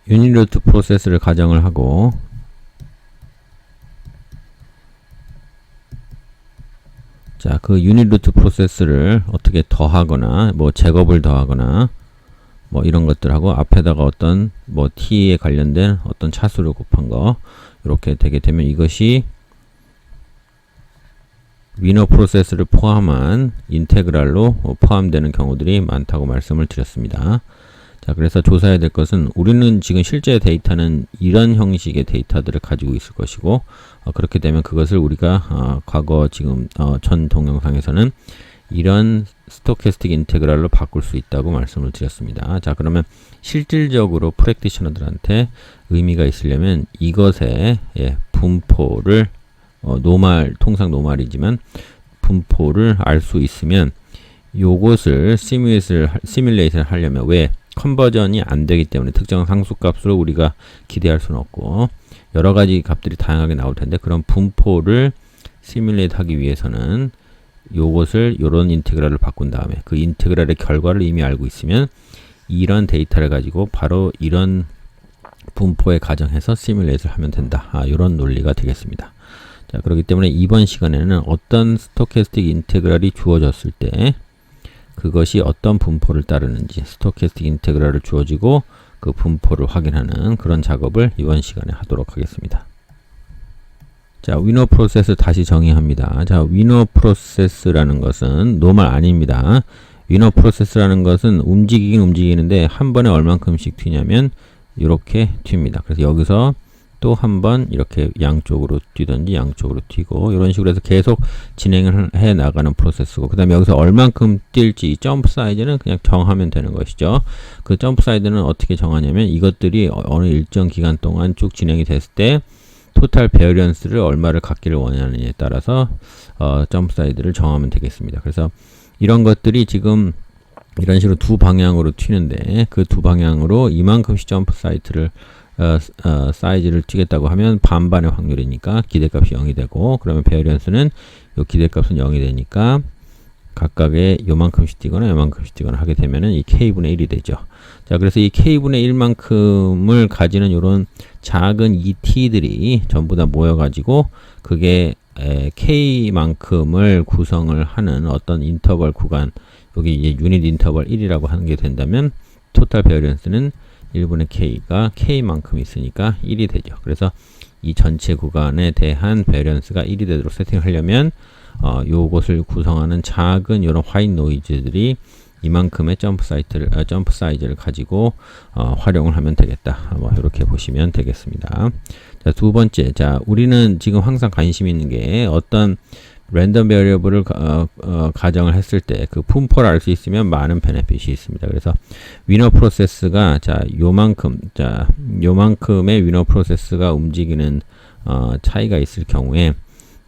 유닛루트 프로세스를 가정을 하고 자, 그 유닛루트 프로세스를 어떻게 더하거나 뭐 제곱을 더하거나 뭐 이런 것들하고 앞에다가 어떤 뭐 t에 관련된 어떤 차수를 곱한 거 이렇게 되게 되면 이것이 위너 프로세스를 포함한 인테그랄로 포함되는 경우들이 많다고 말씀을 드렸습니다. 자, 그래서 조사해야 될 것은 우리는 지금 실제 데이터는 이런 형식의 데이터들을 가지고 있을 것이고 그렇게 되면 그것을 우리가 과거 지금 전 동영상에서는 이런 스토캐스틱 인테그랄로 바꿀 수 있다고 말씀을 드렸습니다. 자, 그러면 실질적으로 프랙티셔너들한테 의미가 있으려면 이것의 분포를 통상 노말이지만 분포를 알 수 있으면 요것을 시뮬레이션을 하려면 왜 컨버전이 안 되기 때문에 특정 상수값으로 우리가 기대할 수는 없고 여러 가지 값들이 다양하게 나올 텐데 그런 분포를 시뮬레이트 하기 위해서는 요것을 요런 인테그랄을 바꾼 다음에 그 인테그랄의 결과를 이미 알고 있으면 이런 데이터를 가지고 바로 이런 분포에 가정해서 시뮬레이트를 하면 된다. 요런 논리가 되겠습니다. 자, 그렇기 때문에 이번 시간에는 어떤 스토캐스틱 인테그랄이 주어졌을 때 그것이 어떤 분포를 따르는지 스토캐스틱 인테그랄을 주어지고 그 분포를 확인하는 그런 작업을 이번 시간에 하도록 하겠습니다. 자, 위너 프로세스 다시 정의합니다. 자, 위너 프로세스라는 것은 노멀 아닙니다. 위너 프로세스라는 것은 움직이긴 움직이는데 한 번에 얼만큼씩 튀냐면 이렇게 튑니다. 그래서 여기서 또 한 번 이렇게 양쪽으로 뛰든지 양쪽으로 튀고 이런 식으로 해서 계속 진행을 해 나가는 프로세스고 그 다음에 여기서 얼만큼 뛸지 이 점프 사이즈는 그냥 정하면 되는 것이죠. 그 점프 사이즈는 어떻게 정하냐면 이것들이 어느 일정 기간 동안 쭉 진행이 됐을 때 토탈 베어리언스를 얼마를 갖기를 원하느냐에 따라서 점프 사이즈를 정하면 되겠습니다. 그래서 이런 것들이 지금 이런 식으로 두 방향으로 튀는데 그 두 방향으로 이만큼씩 점프 사이즈를 튀겠다고 하면 반반의 확률이니까 기대값이 0이 되고 그러면 베어리언스는 요 기대값은 0이 되니까 각각의 요만큼씩 뛰거나 요만큼씩 뛰거나 하게 되면은 이 k분의 1이 되죠. 자, 그래서 이 k분의 1만큼을 가지는 요런 작은 이 t들이 전부 다 모여가지고 그게 k만큼을 구성을 하는 어떤 인터벌 구간 여기 이제 유닛 인터벌 1이라고 하는 게 된다면 토탈 베어리언스는 1분의 k가 k만큼 있으니까 1이 되죠. 그래서 이 전체 구간에 대한 베어리언스가 1이 되도록 세팅하려면 요것을 구성하는 작은 이런 화이트 노이즈들이 이만큼의 점프 사이즈를 가지고 활용을 하면 되겠다. 뭐 이렇게 보시면 되겠습니다. 자, 두 번째, 자, 우리는 지금 항상 관심 있는 게 어떤 랜덤 베리어블을 가정을 했을 때 그 분포를 알 수 있으면 많은 베네핏이 있습니다. 그래서 위너 프로세스가 요만큼의 위너 프로세스가 움직이는 차이가 있을 경우에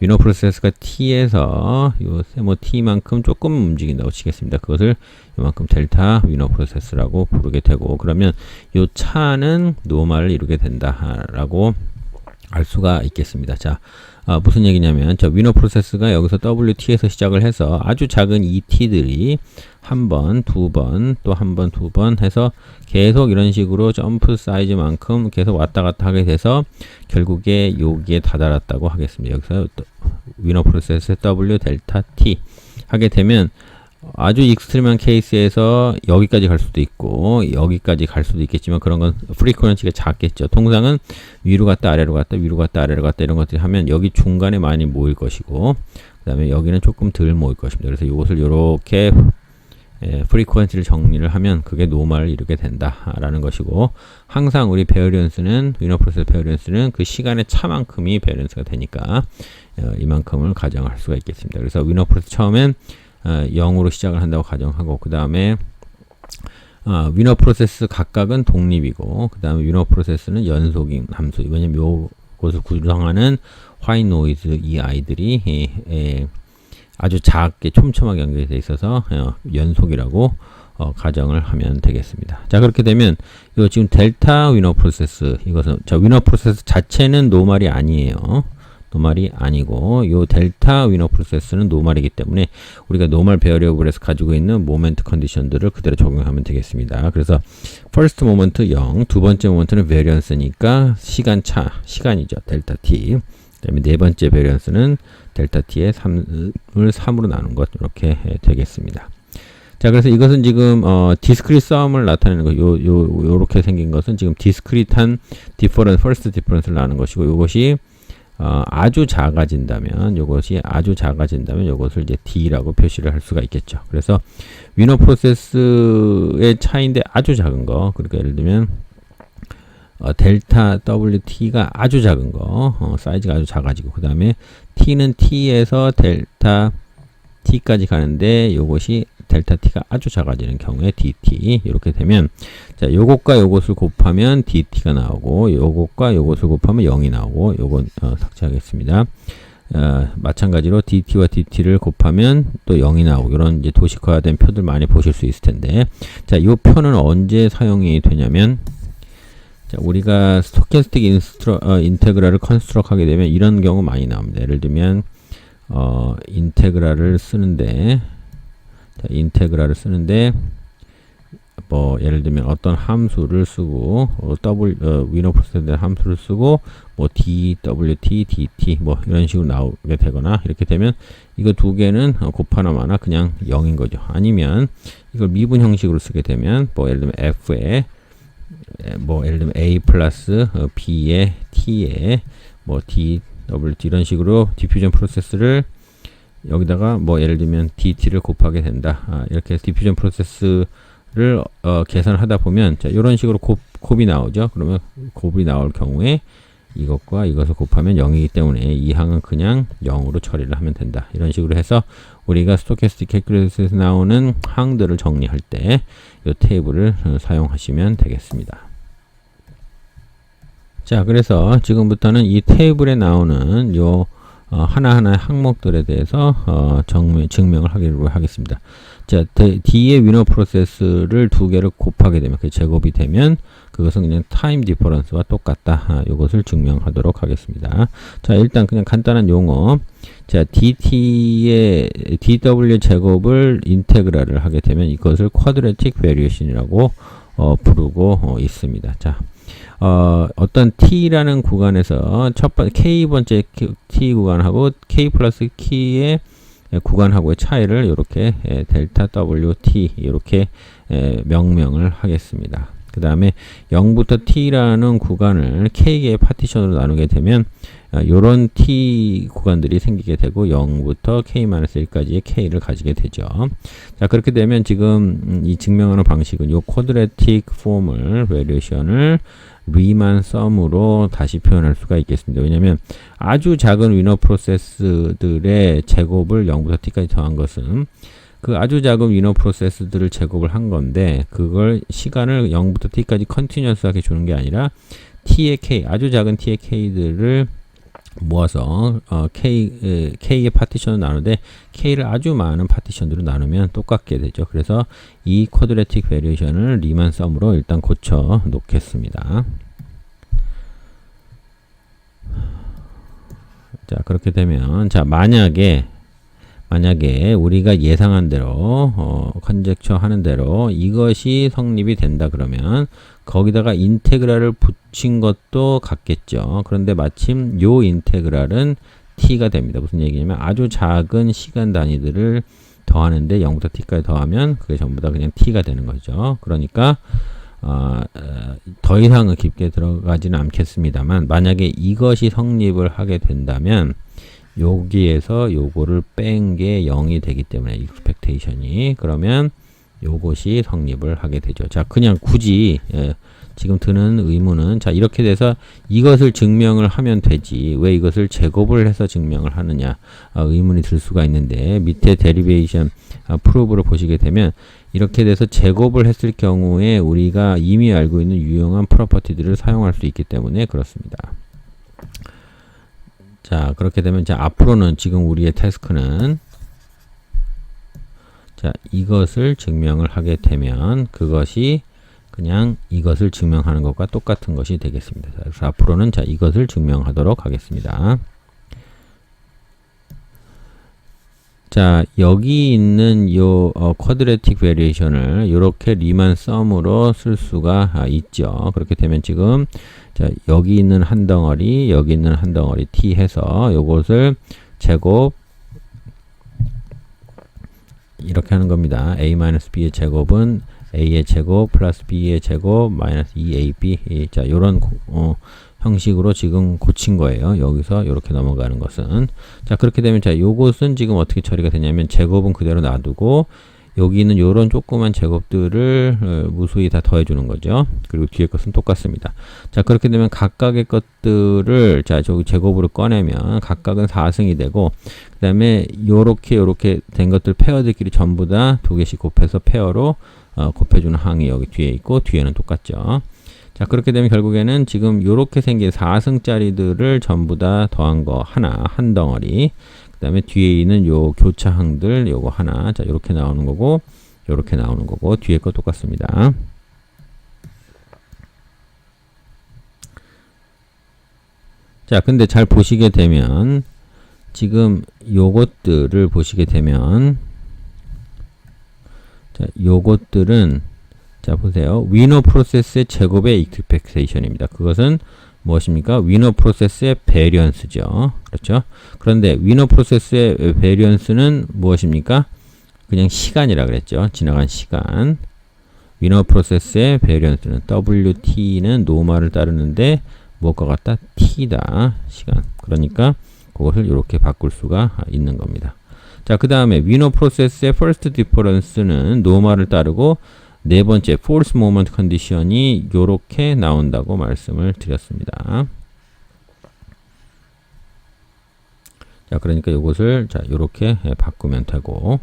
위너 프로세스가 t에서 요 세모 t만큼 조금 움직인다고 치겠습니다. 그것을 요만큼 델타 위너 프로세스라고 부르게 되고 그러면 요 차는 노멀을 이루게 된다라고 알 수가 있겠습니다. 자, 무슨 얘기냐면 저 위너 프로세스가 여기서 WT에서 시작을 해서 아주 작은 이 t들이 한 번, 두 번, 또 한 번, 두 번 해서 계속 이런 식으로 점프 사이즈만큼 계속 왔다 갔다 하게 돼서 결국에 여기에 다다랐다고 하겠습니다. 여기서 위너 프로세스 W 델타 T 하게 되면 아주 익스트림한 케이스에서 여기까지 갈 수도 있고 여기까지 갈 수도 있겠지만 그런 건 프리퀀시가 작겠죠. 통상은 위로 갔다 아래로 갔다 위로 갔다 아래로 갔다 이런 것들이 하면 여기 중간에 많이 모일 것이고 그 다음에 여기는 조금 덜 모일 것입니다. 그래서 이것을 이렇게 프리퀀시를 정리를 하면 그게 노멀을 이루게 된다라는 것이고 항상 우리 베어리언스는 위너 프로세스 베어리언스는 그 시간의 차만큼이 베어리언스가 되니까 이만큼을 가정할 수가 있겠습니다. 그래서 위너 프로세스 처음엔 0으로 시작을 한다고 가정하고 그 다음에 위너 프로세스 각각은 독립이고 그 다음에 위너 프로세스는 연속인 함수 왜냐면 요것을 구성하는 화이트 노이즈 이 아이들이 아주 작게 촘촘하게 연결이 되어 있어서 연속이라고 가정을 하면 되겠습니다. 자, 그렇게 되면 요 지금 델타 위너 프로세스 이것은 위너 프로세스 자체는 노멀이 아니에요. 노멀이 아니고 요 델타 위너 프로세스는 노멀이기 때문에 우리가 노멀 베어리어블에서 가지고 있는 모멘트 컨디션들을 그대로 적용하면 되겠습니다. 그래서 first 모먼트 0, 두 번째 모먼트는 베리언스니까 시간이죠. 델타 t. 그다음에 네 번째 베리언스는 델타 t의 3을 3으로 나눈 것 이렇게 되겠습니다. 자, 그래서 이것은 지금 디스크릿 썸을 나타내는 거, 요렇게 생긴 것은 지금 디스크릿한 디퍼런스, 퍼스트 디퍼런스를 나누는 것이고, 요것이 아주 작아진다면, 요것이 아주 작아진다면, 요것을 이제 D라고 표시를 할 수가 있겠죠. 그래서 위너 프로세스의 차이인데 아주 작은 거, 그러니까 예를 들면 델타 WT가 아주 작은 거, 사이즈가 아주 작아지고, 그 다음에 T는 T에서 델타 T까지 가는데 요것이 델타 T가 아주 작아지는 경우에 DT 이렇게 되면 자, 요것과 요것을 곱하면 DT가 나오고 요것과 요것을 곱하면 0이 나오고 요건 삭제하겠습니다. 마찬가지로 DT와 DT를 곱하면 또 0이 나오고 이런 이제 도식화된 표들 많이 보실 수 있을 텐데 자, 이 표는 언제 사용이 되냐면 자, 우리가 스토캐스틱 인테그랄을 컨스트럭 하게 되면 이런 경우 많이 나옵니다. 예를 들면 인테그랄을 쓰는데 뭐 예를 들면 어떤 함수를 쓰고 위너 프로세스 함수를 쓰고 뭐 dwt dt 뭐 이런 식으로 나오게 되거나 이렇게 되면 이거 두 개는 곱하나 마나 그냥 0인 거죠. 아니면 이걸 미분 형식으로 쓰게 되면 뭐 예를 들면 f에 뭐 예를 들면 a 플러스 b에 t에 뭐 dwt 이런 식으로 디퓨전 프로세스를 여기다가 뭐 예를 들면 dt를 곱하게 된다. 이렇게 디퓨전 프로세스를 계산을 하다 보면 자, 이런 식으로 곱이 나오죠. 그러면 곱이 나올 경우에 이것과 이것을 곱하면 0이기 때문에 이 항은 그냥 0으로 처리를 하면 된다. 이런 식으로 해서 우리가 스토캐스틱 캘큘러스에서 나오는 항들을 정리할 때 이 테이블을 사용하시면 되겠습니다. 자, 그래서 지금부터는 이 테이블에 나오는 요 하나하나의 항목들에 대해서 증명을 하기로 하겠습니다. 자, D의 위너 프로세스를 두 개를 곱하게 되면 그 제곱이 되면 그것은 그냥 타임 디퍼런스와 똑같다. 이것을 증명하도록 하겠습니다. 자, 일단 그냥 간단한 용어. 자, dt의 dw 제곱을 인테그랄을 하게 되면 이것을 쿼드래틱 베리에이션이라고 부르고 있습니다. 자, 어떤 t라는 구간에서 첫 번째 k번째 t 구간하고 k 플러스 k의 구간하고의 차이를 이렇게 델타 wt 이렇게 명명을 하겠습니다. 그 다음에 0부터 t라는 구간을 k개의 파티션으로 나누게 되면 이런 t 구간들이 생기게 되고 0부터 k-1까지의 k를 가지게 되죠. 자, 그렇게 되면 지금 이 증명하는 방식은 이 쿼드래틱 폼을 베리에이션을 리만 썸으로 다시 표현할 수가 있겠습니다. 왜냐하면 아주 작은 위너 프로세스들의 제곱을 0부터 t까지 더한 것은 그 아주 작은 위너 프로세스들을 제곱을 한 건데 그걸 시간을 0부터 t까지 컨티뉴어스하게 주는 게 아니라 t의 k, 아주 작은 t의 k들을 모아서 k의 파티션을 나누되 k를 아주 많은 파티션으로 나누면 똑같게 되죠. 그래서 이 쿼드래틱 베리에이션을 리만 썸으로 일단 고쳐 놓겠습니다. 자, 그렇게 되면 자, 만약에 우리가 예상한 대로 컨젝처 하는 대로 이것이 성립이 된다 그러면 거기다가 인테그랄을 붙인 것도 같겠죠. 그런데 마침 요 인테그랄은 t가 됩니다. 무슨 얘기냐면 아주 작은 시간 단위들을 더하는데 0부터 t까지 더하면 그게 전부 다 그냥 t가 되는 거죠. 그러니까 더 이상은 깊게 들어가지는 않겠습니다만 만약에 이것이 성립을 하게 된다면 여기에서 요거를 뺀 게 0이 되기 때문에 expectation이 그러면 요것이 성립을 하게 되죠. 자, 그냥 굳이 지금 드는 의문은 자, 이렇게 돼서 이것을 증명을 하면 되지 왜 이것을 제곱을 해서 증명을 하느냐 의문이 들 수가 있는데 밑에 데리베이션 프로브를 보시게 되면 이렇게 돼서 제곱을 했을 경우에 우리가 이미 알고 있는 유용한 프로퍼티들을 사용할 수 있기 때문에 그렇습니다. 자, 그렇게 되면 자, 앞으로는 지금 우리의 태스크는 자, 이것을 증명을 하게 되면 그것이 그냥 이것을 증명하는 것과 똑같은 것이 되겠습니다. 그래서 앞으로는 자, 이것을 증명하도록 하겠습니다. 자, 여기 있는 요 쿼드래틱 베리에이션을 이렇게 리만 썸으로 쓸 수가 있죠. 그렇게 되면 지금 자, 여기 있는 한 덩어리, 여기 있는 한 덩어리 t 해서 요것을 제곱 이렇게 하는 겁니다. a-b의 제곱은 a의 제곱 플러스 b의 제곱 마이너스 2ab. 자, 요런 형식으로 지금 고친 거예요. 여기서 이렇게 넘어가는 것은. 자, 그렇게 되면 자, 요것은 지금 어떻게 처리가 되냐면 제곱은 그대로 놔두고 여기 있는 요런 조그만 제곱들을 무수히 다 더해주는 거죠. 그리고 뒤에 것은 똑같습니다. 자, 그렇게 되면 각각의 것들을 자, 저기 제곱으로 꺼내면 각각은 4승이 되고 그 다음에 요렇게 된 것들 페어들끼리 전부 다 두 개씩 곱해서 페어로 곱해주는 항이 여기 뒤에 있고 뒤에는 똑같죠. 자, 그렇게 되면 결국에는 지금 요렇게 생긴 4승짜리들을 전부 다 더한 거 하나, 한 덩어리. 그 다음에 뒤에 있는 요 교차항들 요거 하나. 자, 요렇게 나오는 거고, 요렇게 나오는 거고, 뒤에 거 똑같습니다. 자, 근데 잘 보시게 되면, 지금 요것들을 보시게 되면, 자, 요것들은 자, 보세요. 위너 프로세스의 제곱의 익스펙테이션입니다. 그것은 무엇입니까? 위너 프로세스의 베리언스죠. 그렇죠? 그런데 위너 프로세스의 베리언스는 무엇입니까? 그냥 시간이라 그랬죠. 지나간 시간. 위너 프로세스의 베리언스는 WT는 노멀을 따르는데 무엇과 같다? T다. 시간. 그러니까 그것을 이렇게 바꿀 수가 있는 겁니다. 자, 그 다음에 위너 프로세스의 first difference는 노멀을 따르고 네 번째 false moment condition이 요렇게 나온다고 말씀을 드렸습니다. 자, 그러니까 요것을 자, 요렇게 바꾸면 되고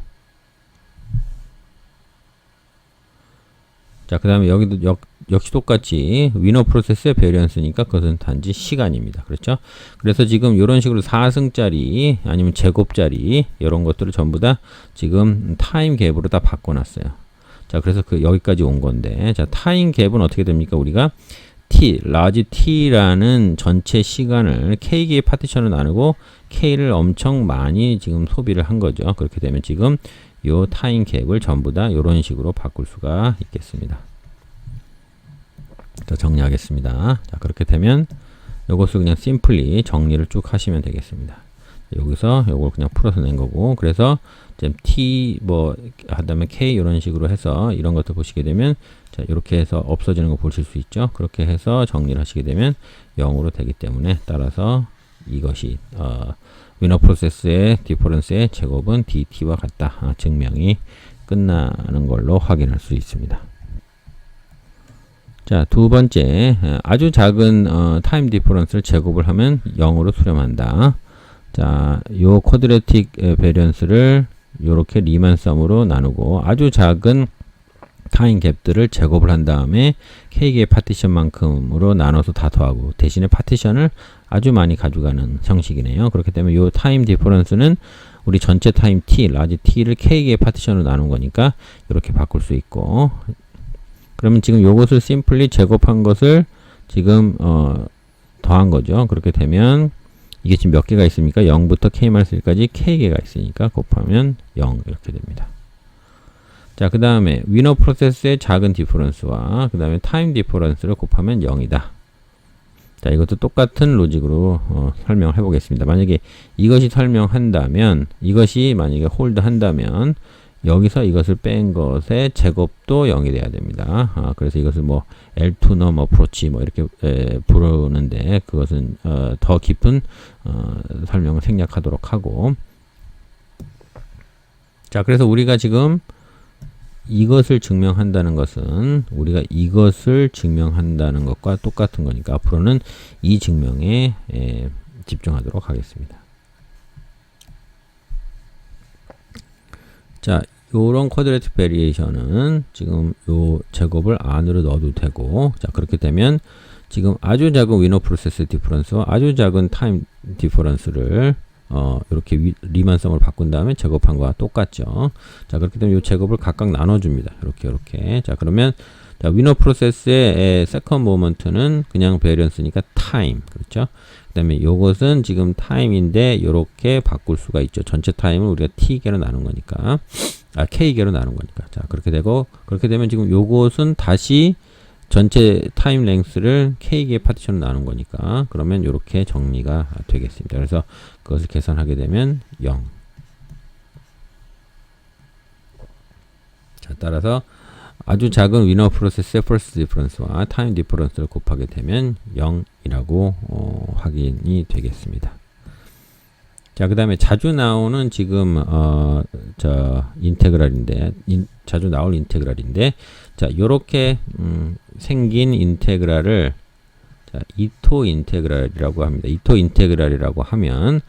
자, 그 다음에 여기도 역시 똑같이 위너 프로세스의 베리언스니까 그것은 단지 시간입니다. 그렇죠? 그래서 지금 이런 식으로 4승짜리 아니면 제곱짜리 이런 것들을 전부 다 지금 타임 갭으로 다 바꿔놨어요. 자, 그래서 여기까지 온 건데, 자, 타임 갭은 어떻게 됩니까? 우리가 t, 라지 t라는 전체 시간을 k개의 파티션을 나누고 k를 엄청 많이 지금 소비를 한 거죠. 그렇게 되면 지금 요 타임 갭을 전부 다 이런 식으로 바꿀 수가 있겠습니다. 자, 정리하겠습니다. 자, 그렇게 되면 요것을 그냥 심플리 정리를 쭉 하시면 되겠습니다. 여기서 요걸 그냥 풀어서 낸 거고, 그래서 t 뭐 하다면 k 이런 식으로 해서 이런 것들 보시게 되면 자, 이렇게 해서 없어지는 거 보실 수 있죠. 그렇게 해서 정리를 하시게 되면 0으로 되기 때문에 따라서 이것이 위너 프로세스의 디퍼런스의 제곱은 dt와 같다. 증명이 끝나는 걸로 확인할 수 있습니다. 자, 두 번째, 아주 작은 타임 디퍼런스를 제곱을 하면 0으로 수렴한다. 자, 요 쿼드래틱 베리언스를 요렇게 리만 썸으로 나누고 아주 작은 타임 갭들을 제곱을 한 다음에 k개의 파티션만큼으로 나눠서 다 더하고 대신에 파티션을 아주 많이 가져가는 형식이네요. 그렇게 되면 요 타임 디퍼런스는 우리 전체 타임 t, 라지 t를 k개의 파티션으로 나눈 거니까 이렇게 바꿀 수 있고, 그러면 지금 요것을 심플리 제곱한 것을 지금 더한 거죠. 그렇게 되면 이게 지금 몇 개가 있습니까? 0부터 k-1까지 k개가 있으니까 곱하면 0 이렇게 됩니다. 자, 그 다음에 위너 프로세스의 작은 디퍼런스와 그 다음에 타임 디퍼런스를 곱하면 0이다. 자, 이것도 똑같은 로직으로 설명을 해보겠습니다. 만약에 이것이 설명한다면, 이것이 만약에 홀드 한다면 여기서 이것을 뺀 것의 제곱도 0이 돼야 됩니다. 그래서 이것을 뭐 L2넘 어프로치 뭐 이렇게 부르는데 그것은 더 깊은 설명을 생략하도록 하고, 자, 그래서 우리가 지금 이것을 증명한다는 것은 우리가 이것을 증명한다는 것과 똑같은 거니까 앞으로는 이 증명에 집중하도록 하겠습니다. 자, 요런 쿼드래틱 베리에이션은 지금 요 제곱을 안으로 넣어도 되고, 자, 그렇게 되면 지금 아주 작은 위너 프로세스 디퍼런스와 아주 작은 타임 디퍼런스를 이렇게 리만성을 바꾼 다음에 제곱한 거와 똑같죠. 자, 그렇게 되면 이 제곱을 각각 나눠줍니다. 이렇게. 자, 그러면 자, 위너 프로세스의 세컨드 모먼트는 그냥 베리언스니까 타임. 그렇죠? 그 다음에 요것은 지금 타임인데 요렇게 바꿀 수가 있죠. 전체 타임을 우리가 t개로 나눈 거니까. k개로 나눈 거니까. 자, 그렇게 되고, 그렇게 되면 지금 요것은 다시 전체 타임 랭스를 k개의 파티션으로 나눈 거니까. 그러면 요렇게 정리가 되겠습니다. 그래서 그것을 계산하게 되면 0. 자, 따라서 아주 작은 위너 프로세스의 first difference와 time difference를 곱하게 되면 0이라고 확인이 되겠습니다. 자, 그 다음에 자주 나오는 지금 인테그랄인데 자주 나올 인테그랄인데 자, 요렇게 생긴 인테그랄을 자, 이토 인테그랄이라고 합니다. 이토 인테그랄이라고 하면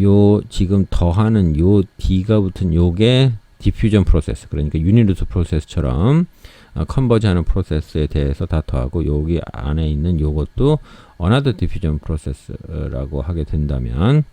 요 지금 더하는 요 d가 붙은 요게 디퓨전 프로세스, 그러니까 유니루트 프로세스처럼 컨버지하는 프로세스에 대해서 다 더하고 여기 안에 있는 요것도 어나더 디퓨전 프로세스라고 하게 된다면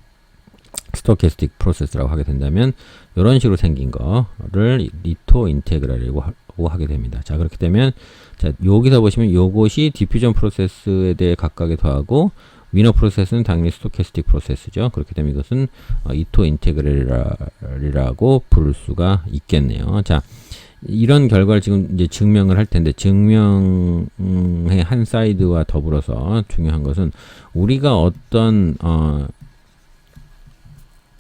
스토캐스틱 프로세스라고 하게 된다면 이런 식으로 생긴 거를 리토 인테그랄이라고 하게 됩니다. 자, 그렇게 되면 자, 여기서 보시면 요것이 디퓨전 프로세스에 대해 각각에 더하고 위너 프로세스는 당연히 스토캐스틱 프로세스죠. 그렇게 되면 이것은 이토 인테그랄이라고 부를 수가 있겠네요. 자, 이런 결과를 지금 이제 증명을 할 텐데 증명의 한 사이드와 더불어서 중요한 것은 우리가 어떤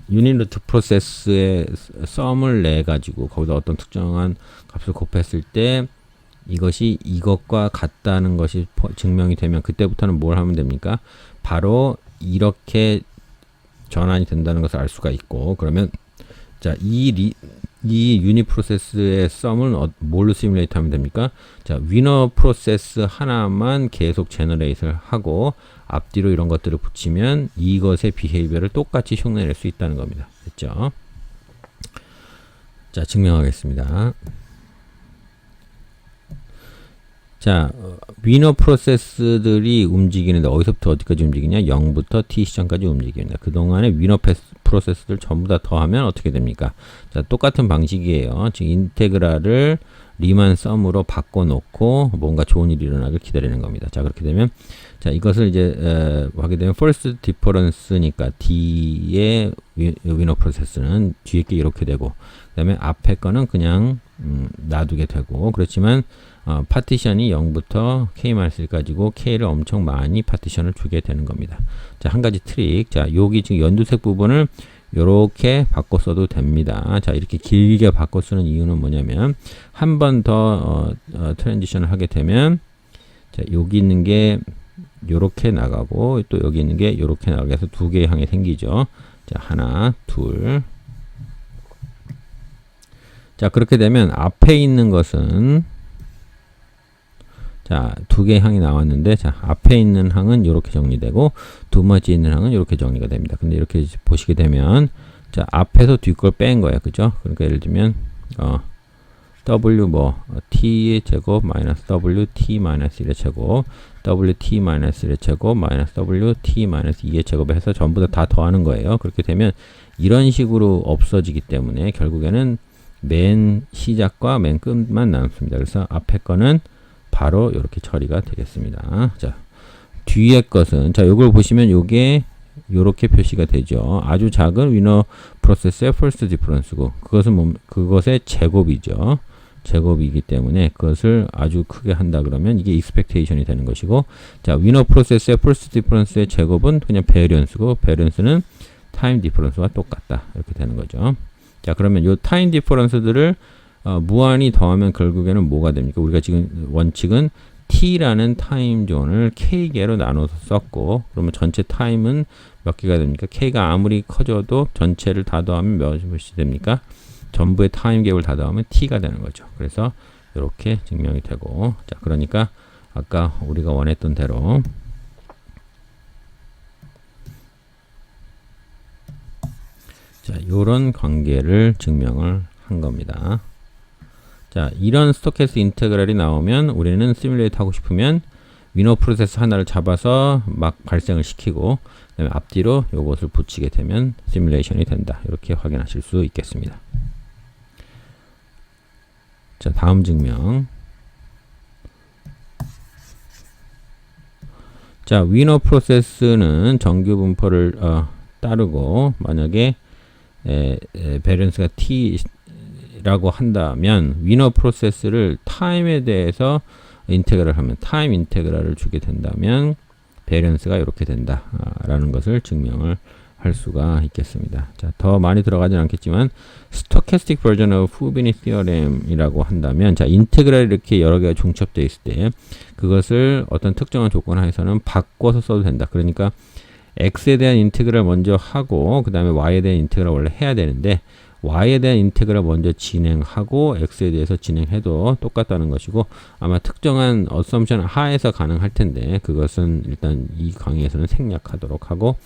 유니루트 프로세스의 썸을 내 가지고 거기다 어떤 특정한 값을 곱했을 때 이것이 이것과 같다는 것이 증명이 되면 그때부터는 뭘 하면 됩니까? 바로 이렇게 전환이 된다는 것을 알 수가 있고, 그러면 자, 이 유니 프로세스의 썸을 뭘로 시뮬레이트 하면 됩니까? 자, 위너 프로세스 하나만 계속 제너레이트를 하고 앞뒤로 이런 것들을 붙이면 이것의 비헤이비어를 똑같이 흉내낼 수 있다는 겁니다. 됐죠? 자, 증명하겠습니다. 자, 위너 프로세스들이 움직이는데 어디서부터 어디까지 움직이냐? 0부터 t 시점까지 움직입니다. 그동안에 위너 프로세스들 전부 다 더하면 어떻게 됩니까? 자, 똑같은 방식이에요. 지금 인테그랄을 리만 썸으로 바꿔놓고 뭔가 좋은 일이 일어나길 기다리는 겁니다. 자, 그렇게 되면 자, 이것을 이제 하게 되면 first difference니까 d의 위너 프로세스는 뒤에 게 이렇게 되고 그 다음에 앞에 거는 그냥 놔두게 되고, 그렇지만 파티션이 0부터 k-1까지고 k를 엄청 많이 파티션을 주게 되는 겁니다. 자, 한 가지 트릭. 자, 여기 지금 연두색 부분을 요렇게 바꿔 써도 됩니다. 자, 이렇게 길게 바꿔 쓰는 이유는 뭐냐면 한 번 더 트랜지션을 하게 되면 자, 여기 있는 게 요렇게 나가고 또 여기 있는 게 요렇게 나가게 해서 두 개의 항이 생기죠. 자, 하나, 둘. 자, 그렇게 되면 앞에 있는 것은 자, 두 개의 항이 나왔는데 자, 앞에 있는 항은 이렇게 정리되고 두 번째 있는 항은 이렇게 정리가 됩니다. 근데 이렇게 보시게 되면 자, 앞에서 뒤 걸 뺀 거예요. 그죠? 그러니까 예를 들면 w t의 제곱 마이너스 w t 마이너스 1의 제곱 w t 마이너스 1의 제곱 마이너스 w t 마이너스 2의 제곱을 해서 전부 다 더하는 거예요. 그렇게 되면 이런 식으로 없어지기 때문에 결국에는 맨 시작과 맨 끝만 남습니다. 그래서 앞에 거는 바로 이렇게 처리가 되겠습니다. 자, 뒤에 것은 자, 요걸 보시면 요게 요렇게 표시가 되죠. 아주 작은 위너 프로세스의 first difference고 그것은 그것의 제곱이죠. 제곱이기 때문에 그것을 아주 크게 한다 그러면 이게 expectation이 되는 것이고, 자, 위너 프로세스의 first difference의 제곱은 그냥 variance고 variance는 time difference와 똑같다. 이렇게 되는 거죠. 자, 그러면 요 타임 디퍼런스들을 무한히 더하면 결국에는 뭐가 됩니까? 우리가 지금 원칙은 t라는 타임 존을 k개로 나눠서 썼고, 그러면 전체 타임은 몇 개가 됩니까? k가 아무리 커져도 전체를 다 더하면 몇이 됩니까? 전부의 타임 갭을 다 더하면 t가 되는 거죠. 그래서 이렇게 증명이 되고, 자, 그러니까 아까 우리가 원했던 대로 자, 요런 관계를 증명을 한 겁니다. 자, 이런 스토캐스틱 인테그랄이 나오면 우리는 시뮬레이트 하고 싶으면 위너 프로세스 하나를 잡아서 막 발생을 시키고 그다음에 앞뒤로 요것을 붙이게 되면 시뮬레이션이 된다. 이렇게 확인하실 수 있겠습니다. 자, 다음 증명. 자, 위너 프로세스는 정규 분포를 따르고 만약에 베리언스가 t라고 한다면 위너 프로세스를 타임에 대해서 인테그랄 하면 타임 인테그랄을 주게 된다면 베리언스가 이렇게 된다 라는 것을 증명을 할 수가 있겠습니다. 자, 더 많이 들어가진 않겠지만 스토캐스틱 버전 오브 후비니 티어렘이라고 한다면 자, 인테그랄이 이렇게 여러 개가 중첩되어 있을 때 그것을 어떤 특정한 조건 하에서는 바꿔서 써도 된다. 그러니까 x에 대한 인테그랄 먼저 하고 그 다음에 y에 대한 인테그랄 원래 해야 되는데 y에 대한 인테그랄 먼저 진행하고 x에 대해서 진행해도 똑같다는 것이고 아마 특정한 어썸션 하에서 가능할 텐데 그것은 일단 이 강의에서는 생략하도록 하고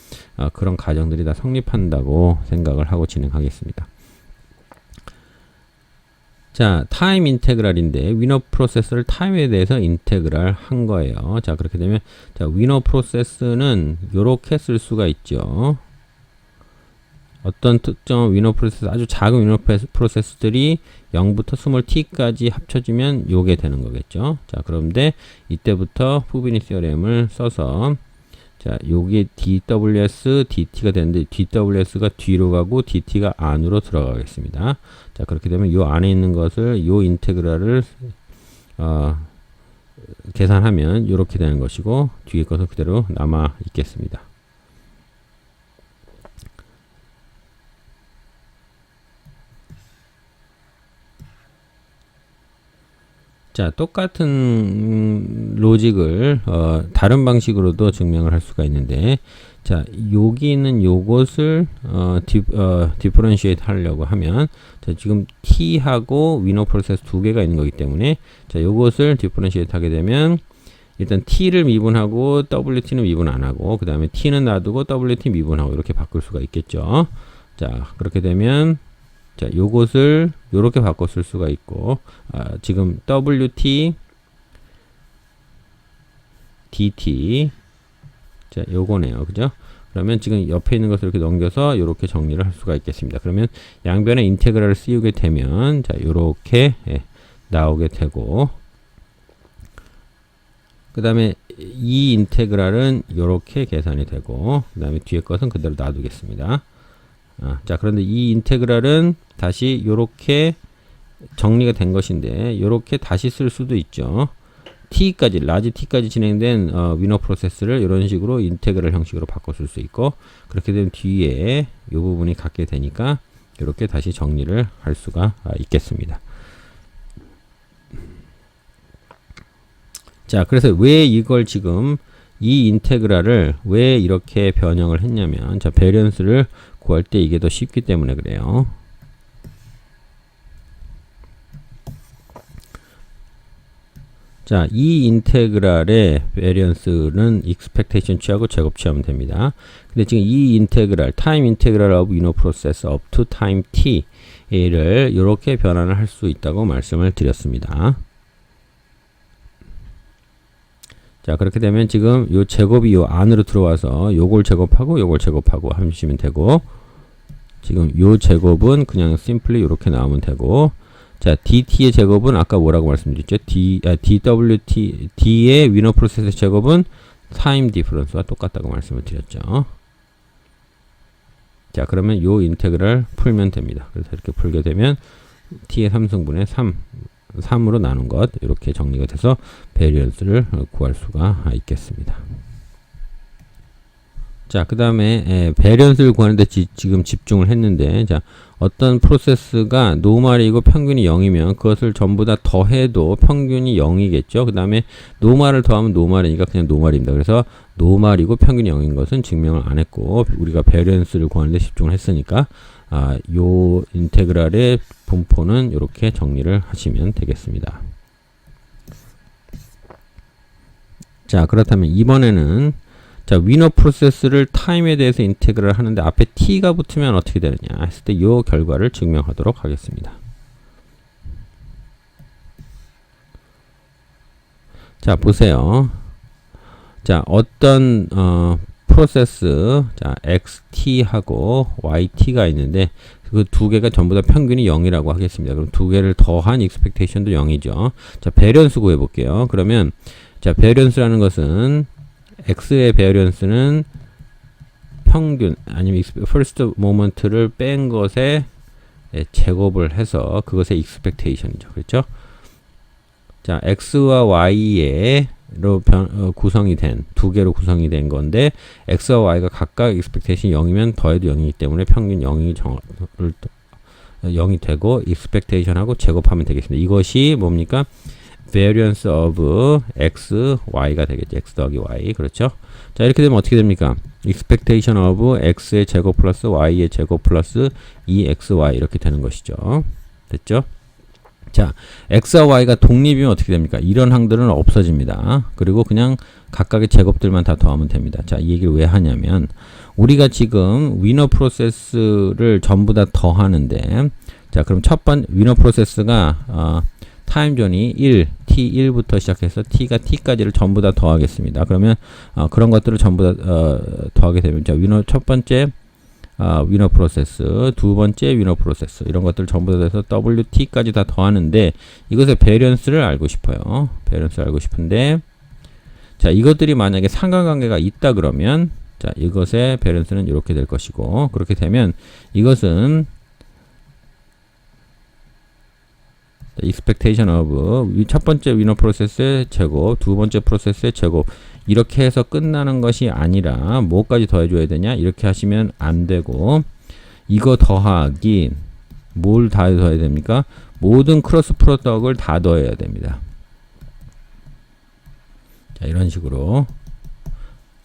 그런 가정들이 다 성립한다고 생각을 하고 진행하겠습니다. 자, 타임 인테그랄인데 위너 프로세스를 타임에 대해서 인테그랄 한 거예요. 자, 그렇게 되면 자, 위너 프로세스는 요렇게 쓸 수가 있죠. 어떤 특정 위너 프로세스, 아주 작은 위너 프로세스들이 0부터 20t까지 합쳐지면 요게 되는 거겠죠. 자, 그런데 이때부터 후비니 시어렘을 써서 자, 요게 dws, dt가 되는데 dws가 뒤로 가고 dt가 안으로 들어가겠습니다. 자, 그렇게 되면 요 안에 있는 것을 요 인테그랄을 계산하면 요렇게 되는 것이고 뒤에 것은 그대로 남아 있겠습니다. 자, 똑같은 로직을 다른 방식으로도 증명을 할 수가 있는데 자, 여기 있는 요것을 디퍼런시에이트 하려고 하면 자, 지금 t하고 위너 프로세스 두 개가 있는 거기 때문에 자, 요것을 디퍼런시에이트 하게 되면 일단 t를 미분하고 wt는 미분 안 하고 그 다음에 t는 놔두고 wt 미분하고 이렇게 바꿀 수가 있겠죠. 자, 그렇게 되면 자, 요것을 요렇게 바꿔 쓸 수가 있고 지금 wt dt 자, 요거네요. 그죠? 그러면 지금 옆에 있는 것을 이렇게 넘겨서 요렇게 정리를 할 수가 있겠습니다. 그러면 양변에 인테그랄을 씌우게 되면 자, 요렇게 나오게 되고 그 다음에 이 인테그랄은 요렇게 계산이 되고 그 다음에 뒤에 것은 그대로 놔두겠습니다. 자, 그런데 이 인테그랄은 다시 요렇게 정리가 된 것인데 요렇게 다시 쓸 수도 있죠. t까지 라지 t까지 진행된 위너 프로세스를 이런 식으로 인테그랄 형식으로 바꿔 쓸 수 있고 그렇게 되면 뒤에 이 부분이 갖게 되니까 이렇게 다시 정리를 할 수가 있겠습니다. 자, 그래서 왜 이걸 지금 이 인테그랄을 왜 이렇게 변형을 했냐면 자, 베리언스를 구할 때 이게 더 쉽기 때문에 그래요. 자, 이 인테그랄의 베리언스는 익스펙테이션 취하고 제곱 취하면 됩니다. 근데 지금 이 인테그랄, 타임 인테그랄 of 위너 프로세스 up to time t를 이렇게 변환을 할 수 있다고 말씀을 드렸습니다. 자, 그렇게 되면 지금 요 제곱이 요 안으로 들어와서 요걸 제곱하고 요걸 제곱하고 하시면 되고 지금 요 제곱은 그냥 심플리 이렇게 나오면 되고 자, dt의 제곱은 아까 뭐라고 말씀드렸죠? dwt, d의 위너 프로세스 제곱은 타임 디퍼런스와 똑같다고 말씀을 드렸죠. 자, 그러면 요 인테그랄 풀면 됩니다. 그래서 이렇게 풀게 되면 t의 3승분의 3으로 나눈 것 이렇게 정리가 돼서 베리언스를 구할 수가 있겠습니다. 자, 그 다음에 베리언스를 구하는데 지금 집중을 했는데 자, 어떤 프로세스가 노멀이고 평균이 0이면 그것을 전부 다 더해도 평균이 0이겠죠. 그 다음에 노멀을 더하면 노멀이니까 그냥 노멀입니다. 그래서 노멀이고 평균이 0인 것은 증명을 안 했고 우리가 베리언스를 구하는데 집중을 했으니까 요 인테그랄의 분포는 이렇게 정리를 하시면 되겠습니다. 자, 그렇다면 이번에는 자, 위너 프로세스를 타임에 대해서 인테그랄 하는데 앞에 t가 붙으면 어떻게 되느냐 했을 때 이 결과를 증명하도록 하겠습니다. 자, 보세요. 자, 어떤 프로세스 자, xt하고 yt가 있는데 그 두 개가 전부 다 평균이 0이라고 하겠습니다. 그럼 두 개를 더한 익스펙테이션도 0이죠. 자, 베리언스 구해 볼게요. 그러면 자, 베리언스라는 것은 x의 베리언스는 평균 아니면 first moment를 뺀 것에 제곱을 해서 그것의 expectation이죠. 그렇죠? 자, x와 y로 구성이 된 두 개로 구성이 된 건데 x와 y가 각각 expectation 0이면 더해도 0이기 때문에 평균 0이 되고 expectation하고 제곱하면 되겠습니다. 이것이 뭡니까? variance of x, y가 되겠죠. x 더하기 y. 그렇죠? 자, 이렇게 되면 어떻게 됩니까? expectation of x의 제곱 플러스 y의 제곱 플러스 2xy 이렇게 되는 것이죠. 됐죠? 자, x와 y가 독립이면 어떻게 됩니까? 이런 항들은 없어집니다. 그리고 그냥 각각의 제곱들만 다 더하면 됩니다. 자, 이 얘기를 왜 하냐면 우리가 지금 위너 프로세스를 전부 다 더하는데 자, 그럼 위너 프로세스가 타임존이 1, t1부터 시작해서 t가 t까지를 전부 다 더하겠습니다. 그러면 그런 것들을 전부 다 더하게 되면 자, 첫 번째 위너 프로세스, 두 번째 위너 프로세스 이런 것들 전부 다 해서 WT까지 다 더하는데 이것의 베리언스를 알고 싶어요. 베리언스를 알고 싶은데 자, 이것들이 만약에 상관관계가 있다 그러면 자, 이것의 베리언스는 이렇게 될 것이고 그렇게 되면 이것은 expectation of 첫 번째 위너 프로세스의 제곱, 두 번째 프로세스의 제곱 이렇게 해서 끝나는 것이 아니라 뭐까지 더해줘야 되냐? 이렇게 하시면 안 되고 이거 더하기 뭘 다 더해야 됩니까? 모든 크로스 프로덕트를 다 더해야 됩니다. 자, 이런 식으로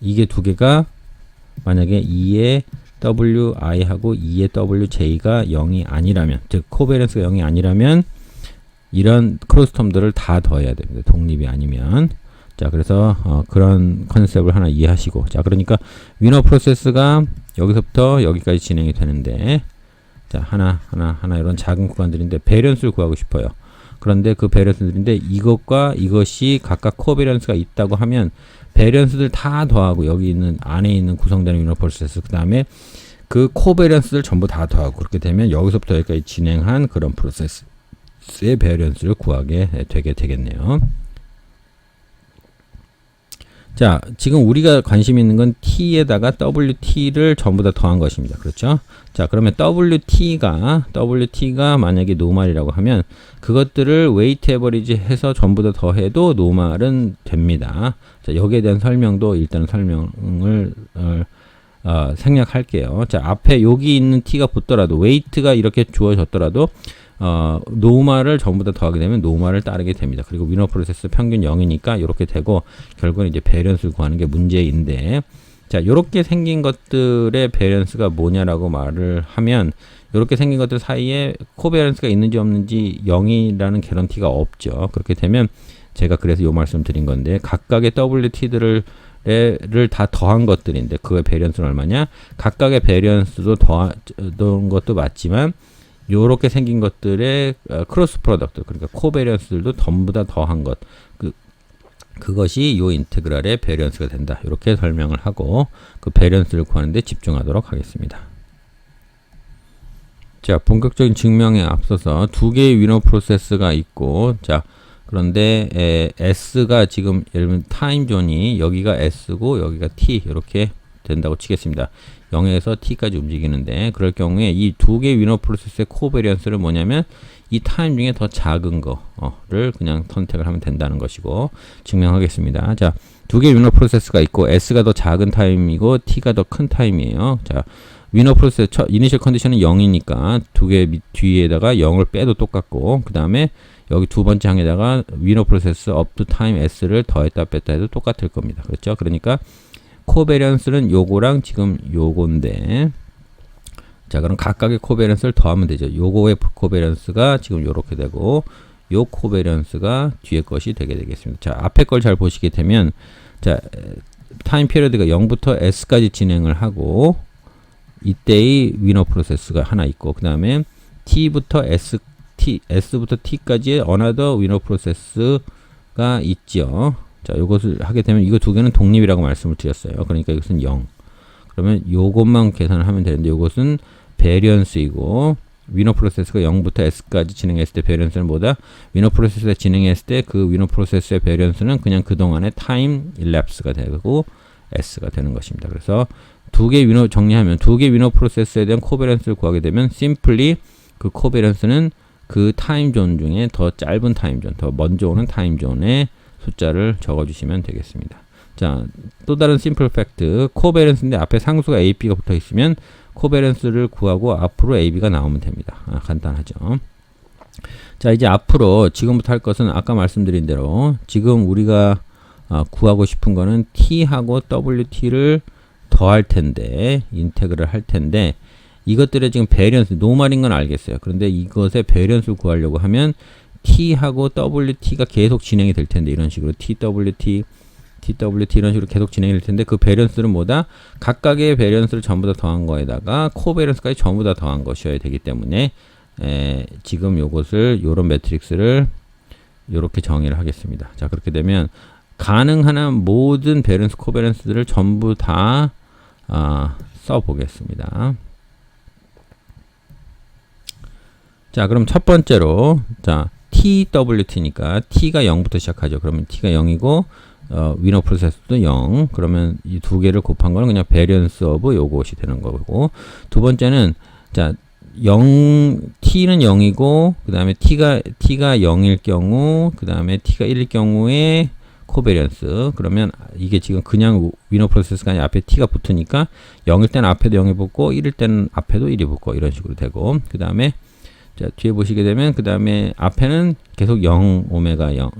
이게 두 개가 만약에 2의 WI하고 2의 WJ가 0이 아니라면 즉 코베런스가 0이 아니라면 이런 크로스 텀들을 다 더해야 됩니다. 독립이 아니면. 자, 그래서 그런 컨셉을 하나 이해하시고 자, 그러니까 위너 프로세스가 여기서부터 여기까지 진행이 되는데 자, 하나 이런 작은 구간들인데 베리언스를 구하고 싶어요. 그런데 그 베리언스들인데 이것과 이것이 각각 코베리언스가 있다고 하면 베리언스들 다 더하고 여기 있는 안에 있는 구성되는 위너 프로세스 그 다음에 그 코베리언스들 전부 다 더하고 그렇게 되면 여기서부터 여기까지 진행한 그런 프로세스의 베리언스를 구하게 되게 되겠네요. 자, 지금 우리가 관심 있는 건 t에다가 wt를 전부 다 더한 것입니다. 그렇죠? 자, 그러면 wt가 만약에 노말이라고 하면 그것들을 웨이트 에버리지 해서 전부 다 더해도 노말은 됩니다. 자, 여기에 대한 설명도 일단 설명을 생략할게요. 자, 앞에 여기 있는 t가 붙더라도 웨이트가 이렇게 주어졌더라도 노말을 전부 다 더하게 되면 노말을 따르게 됩니다. 그리고 위너 프로세스 평균 0이니까 이렇게 되고 결국은 이제 베리언스를 구하는 게 문제인데 자, 요렇게 생긴 것들의 베리언스가 뭐냐라고 말을 하면 요렇게 생긴 것들 사이에 코베리언스가 있는지 없는지 0이라는 개런티가 없죠. 그렇게 되면 제가 그래서 요 말씀 드린 건데 각각의 WT들을 다 더한 것들인데 그의 베리언스는 얼마냐? 각각의 베리언스도 더한 것도 맞지만 요렇게 생긴 것들의 크로스 프로덕트 그러니까 코베리언스들도 전부 다 더한 것 그것이 요 인테그랄의 베리언스가 된다. 이렇게 설명을 하고 그 베리언스를 구하는 데 집중하도록 하겠습니다. 자, 본격적인 증명에 앞서서 두 개의 위너 프로세스가 있고 자, 그런데 S가 지금 예를 들면 타임존이 여기가 S고 여기가 T 이렇게 된다고 치겠습니다. 0에서 t까지 움직이는데 그럴 경우에 이 두 개의 위너 프로세스의 코베리언스를 뭐냐면 이 타임 중에 더 작은 거를 그냥 선택을 하면 된다는 것이고 증명하겠습니다. 자, 두 개의 위너 프로세스가 있고 S가 더 작은 타임이고 T가 더 큰 타임이에요. 자, 위너 프로세스 이니셜 컨디션은 0이니까 두 개 뒤에다가 0을 빼도 똑같고 그 다음에 여기 두 번째 항에다가 위너 프로세스 up to time S를 더했다 뺐다 해도 똑같을 겁니다. 그렇죠? 그러니까 코베리언스는 요거랑 지금 요건데 자, 그럼 각각의 코베리언스를 더하면 되죠. 요거의 코베리언스가 지금 요렇게 되고 요 코베리언스가 뒤에 것이 되게 되겠습니다. 자, 앞에 걸 잘 보시게 되면 자, 타임 피리어드가 0부터 S까지 진행을 하고 이때의 위너 프로세스가 하나 있고 그 다음에 T부터 S부터 T까지의 another 위너 프로세스가 있죠. 자, 요것을 하게 되면 이거 두 개는 독립이라고 말씀을 드렸어요. 그러니까 이것은 0. 그러면 요것만 계산을 하면 되는데 요것은 베리언스이고 위너 프로세스가 0부터 S까지 진행했을 때 베리언스는 뭐다? 위너 프로세스가 진행했을 때 그 위너 프로세스의 베리언스는 그냥 그동안의 타임 일랩스가 되고 S가 되는 것입니다. 그래서 두 개 위너 정리하면 두 개 위너 프로세스에 대한 코베런스를 구하게 되면 심플리 그 코베런스는 그 타임존 중에 더 짧은 타임존, 더 먼저 오는 타임존의 숫자를 적어주시면 되겠습니다. 자, 또 다른 심플 팩트, 코베런스인데 앞에 상수가 A, B가 붙어 있으면 코베런스를 구하고 앞으로 A, B가 나오면 됩니다. 간단하죠. 자, 이제 앞으로 지금부터 할 것은 아까 말씀드린 대로 지금 우리가 구하고 싶은 거는 T하고 WT를 더할 텐데, 인테그를 할 텐데, 이것들의 지금 배련수, 노말인 건 알겠어요. 그런데 이것의 배련수를 구하려고 하면 T하고 WT가 계속 진행이 될 텐데, 이런 식으로 TWT 이런 식으로 계속 진행이 될 텐데, 그 배련수는 뭐다? 각각의 배련수를 전부 다 더한 거에다가 코배련수까지 전부 다 더한 것이어야 되기 때문에 지금 요것을, 요런 매트릭스를 요렇게 정의를 하겠습니다. 자, 그렇게 되면 가능한 모든 배련수, 코배련수들을 전부 다 써보겠습니다. 자, 그럼 첫 번째로, 자, TWT니까 T가 0부터 시작하죠. 그러면 T가 0이고, 위너 프로세스도 0. 그러면 이 두 개를 곱한 거는 그냥 베리언스 오브 요것이 되는 거고. 두 번째는, 자, T는 0이고, 그 다음에 T가 0일 경우, 그 다음에 T가 1일 경우에 코베리언스. 그러면 이게 지금 그냥 위너 프로세스가 아니라 앞에 T가 붙으니까 0일 때는 앞에도 0이 붙고, 1일 때는 앞에도 1이 붙고, 이런 식으로 되고, 그 다음에 자, 뒤에 보시게 되면 그 다음에 앞에는 계속 0, 오메가 0,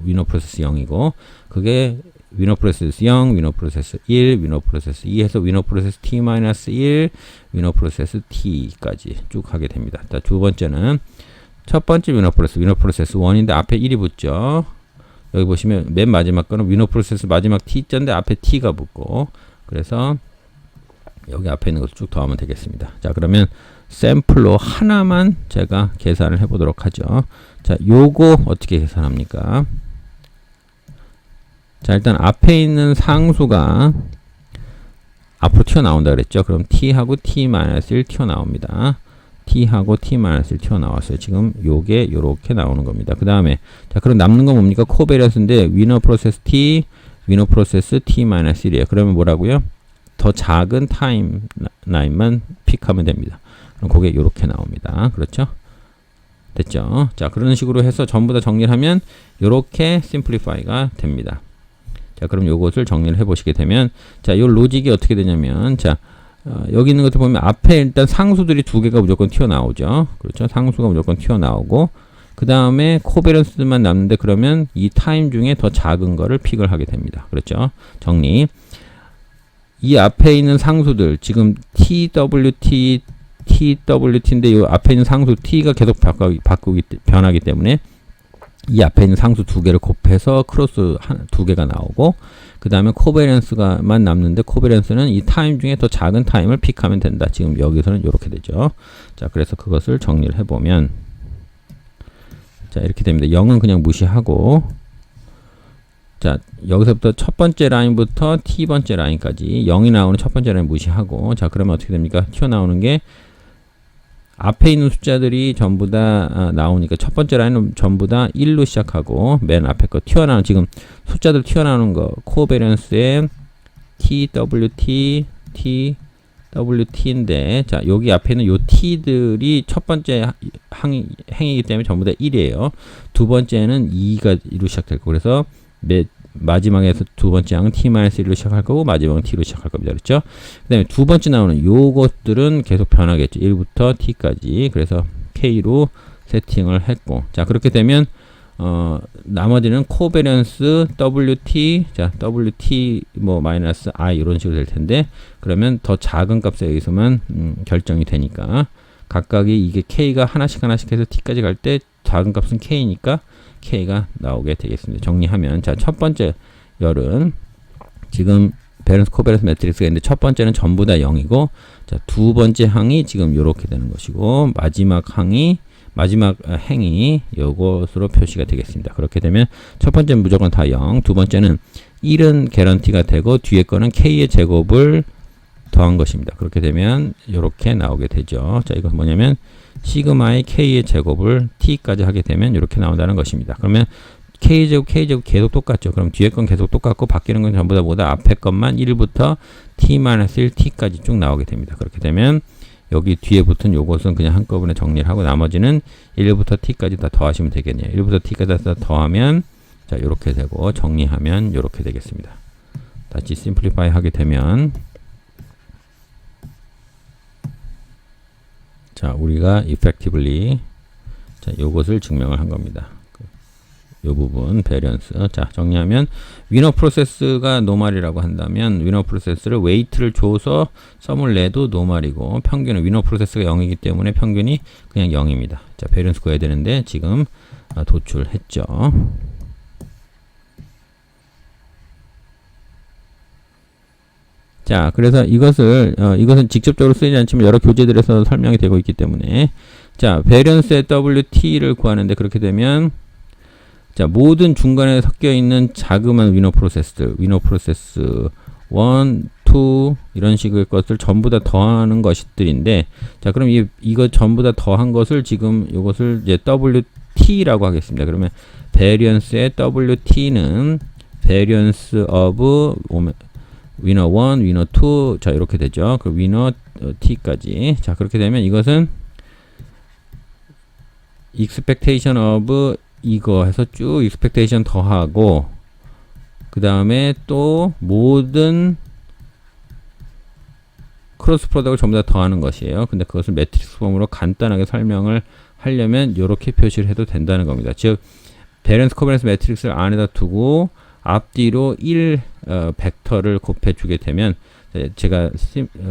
위너 프로세스 0이고 그게 위너 프로세스 0, 위너 프로세스 1, 위너 프로세스 2 해서 위너 프로세스 t-1, 위너 프로세스 t까지 쭉 하게 됩니다. 자, 두 번째는 첫 번째 위너 프로세스 1인데 앞에 1이 붙죠. 여기 보시면 맨 마지막 거는 위너 프로세스 마지막 t자인데 앞에 t가 붙고 그래서 여기 앞에 있는 것을 쭉 더하면 되겠습니다. 자, 그러면 샘플로 하나만 제가 계산을 해보도록 하죠. 자, 요거 어떻게 계산합니까? 자, 일단 앞에 있는 상수가 앞으로 튀어나온다 그랬죠. 그럼 t하고 t-1 튀어나옵니다. t하고 t-1 튀어나왔어요. 지금 요게 요렇게 나오는 겁니다. 그 다음에 자, 그럼 남는 건 뭡니까? 코베리언스인데 위너 프로세스 t, 위너 프로세스 t-1이에요. 그러면 뭐라고요? 더 작은 타임라인만 픽하면 됩니다. 그럼 그게 이렇게 나옵니다. 그렇죠? 됐죠? 자, 그런 식으로 해서 전부 다 정리를 하면 이렇게 심플리파이가 됩니다. 자, 그럼 요것을 정리를 해보시게 되면 자, 요 로직이 어떻게 되냐면 자, 여기 있는 것들 보면 앞에 일단 상수들이 두 개가 무조건 튀어나오죠. 그렇죠? 상수가 무조건 튀어나오고 그 다음에 코베런스만 남는데 그러면 이 타임 중에 더 작은 거를 픽을 하게 됩니다. 그렇죠? 정리. 이 앞에 있는 상수들 지금 TWT인데 이 앞에 있는 상수 T가 계속 변하기 때문에 이 앞에 있는 상수 두 개를 곱해서 크로스 두 개가 나오고 그 다음에 코베런스가만 남는데 코베런스는 이 타임 중에 더 작은 타임을 픽하면 된다. 지금 여기서는 이렇게 되죠. 자, 그래서 그것을 정리를 해보면 자, 이렇게 됩니다. 0은 그냥 무시하고 자, 여기서부터 첫 번째 라인부터 t번째 라인까지 0이 나오는 첫 번째 라인 무시하고 자, 그러면 어떻게 됩니까? 튀어나오는 게 앞에 있는 숫자들이 전부 다 나오니까 첫 번째 라인은 전부 다 1로 시작하고 맨 앞에 거 튀어나오는 지금 숫자들 튀어나오는 거 코베런스의 TWT인데 자, 여기 앞에 있는 요 t들이 첫 번째 행이기 때문에 전부 다 1이에요. 두 번째는 2로 시작될 거고 그래서 마지막에서 두 번째 항은 t-1로 시작할 거고 마지막은 t로 시작할 겁니다. 그렇죠? 그 다음에 두 번째 나오는 요것들은 계속 변하겠죠. 1부터 t까지. 그래서 k로 세팅을 했고 자, 그렇게 되면 나머지는 코베런스 wt 자, wt 뭐 마이너스 i 이런 식으로 될 텐데 그러면 더 작은 값에 의해서만 결정이 되니까 각각이 이게 k가 하나씩 해서 t까지 갈 때 작은 값은 k니까 K가 나오게 되겠습니다. 정리하면 자, 첫 번째 열은 지금 베런스 코베런스 매트릭스가 있는데 첫 번째는 전부 다 0이고 자, 두 번째 항이 지금 이렇게 되는 것이고 마지막 행이 요것으로 표시가 되겠습니다. 그렇게 되면 첫 번째는 무조건 다 0, 두 번째는 1은 개런티가 되고 뒤에 거는 K의 제곱을 더한 것입니다. 그렇게 되면 이렇게 나오게 되죠. 자, 이건 뭐냐면 시그마의 K의 제곱을 T까지 하게 되면 이렇게 나온다는 것입니다. 그러면 K제곱 K제곱 계속 똑같죠. 그럼 뒤에 건 계속 똑같고 바뀌는 건 전부 다 뭐다? 앞에 것만 1부터 T-1 T까지 쭉 나오게 됩니다. 그렇게 되면 여기 뒤에 붙은 요것은 그냥 한꺼번에 정리를 하고 나머지는 1부터 T까지 다 더하시면 되겠네요. 1부터 T까지 다 더하면 자, 요렇게 되고 정리하면 요렇게 되겠습니다. 다시 심플리파이 하게 되면 자, 우리가 effectively 자, 요것을 증명을 한 겁니다. 요 부분 베리언스. 자, 정리하면 위너 프로세스가 노말이라고 한다면 위너 프로세스를 웨이트를 줘서 썸을 내도 노말이고 평균은 위너 프로세스가 0이기 때문에 평균이 그냥 0입니다. 자, 베리언스 구해야 되는데 지금 도출했죠. 자, 그래서 이것은 직접적으로 쓰이지 않지만 여러 교재들에서 설명이 되고 있기 때문에 자, 베리언스의 WT를 구하는데 그렇게 되면 자, 모든 중간에 섞여 있는 자그마한 위너 프로세스들, 위너 프로세스 1, 2 이런 식의 것을 전부 다 더하는 것들인데 자, 그럼 이거 전부 다 더한 것을 지금 이것을 이제 WT라고 하겠습니다. 그러면 베리언스의 WT는 베리언스 of 위너 1, 위너 2 자, 이렇게 되죠. 그 위너 T까지. 자, 그렇게 되면 이것은 expectation of 이거 해서 쭉 expectation 더하고 그 다음에 또 모든 크로스 프로덕트를 전부 다 더하는 것이에요. 근데 그것을 매트릭스 폼으로 간단하게 설명을 하려면 이렇게 표시를 해도 된다는 겁니다. 즉 베리언스 코베런스 매트릭스를 안에다 두고 앞뒤로 1 벡터를 곱해 주게 되면 제가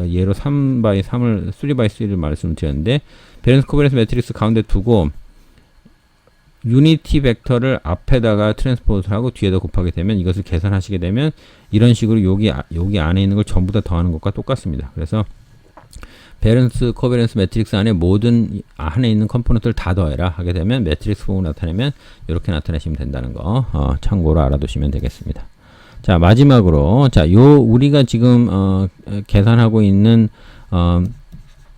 예로 3x3을 3x3를 말씀을 드렸는데 베리언스 코베런스 매트릭스 가운데 두고 유니티 벡터를 앞에다가 트랜스포즈를 하고 뒤에다 곱하게 되면 이것을 계산하시게 되면 이런 식으로 여기 안에 있는 걸 전부 다 더하는 것과 똑같습니다. 그래서 베리언스 코베런스 매트릭스 안에 모든 안에 있는 컴포넌트를 다 더해라 하게 되면 매트릭스 폼으로 나타내면 이렇게 나타내시면 된다는 거 참고로 알아두시면 되겠습니다. 자, 마지막으로 자, 우리가 지금 계산하고 있는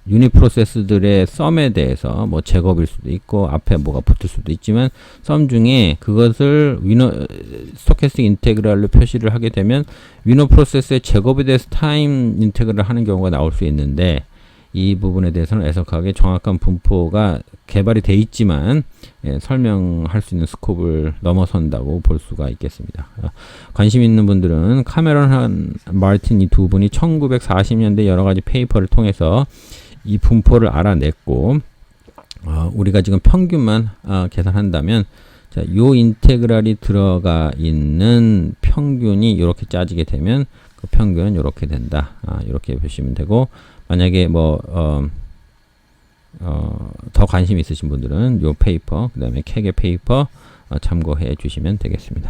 유닛 프로세스들의 썸에 대해서 뭐 제곱일 수도 있고 앞에 뭐가 붙을 수도 있지만 썸 중에 그것을 스토캐스틱 인테그랄로 표시를 하게 되면 위너 프로세스의 제곱에 대해서 타임 인테그랄을 하는 경우가 나올 수 있는데 이 부분에 대해서는 애석하게 정확한 분포가 개발이 돼 있지만 설명할 수 있는 스코프를 넘어선다고 볼 수가 있겠습니다. 관심 있는 분들은 카메론 마르틴 이 두 분이 1940년대 여러 가지 페이퍼를 통해서 이 분포를 알아냈고 우리가 지금 평균만 계산한다면 자, 요 인테그랄이 들어가 있는 평균이 이렇게 짜지게 되면 그 평균은 이렇게 된다. 이렇게 보시면 되고 만약에 뭐 더 관심 있으신 분들은 요 페이퍼 그다음에 캑의 페이퍼 참고해 주시면 되겠습니다.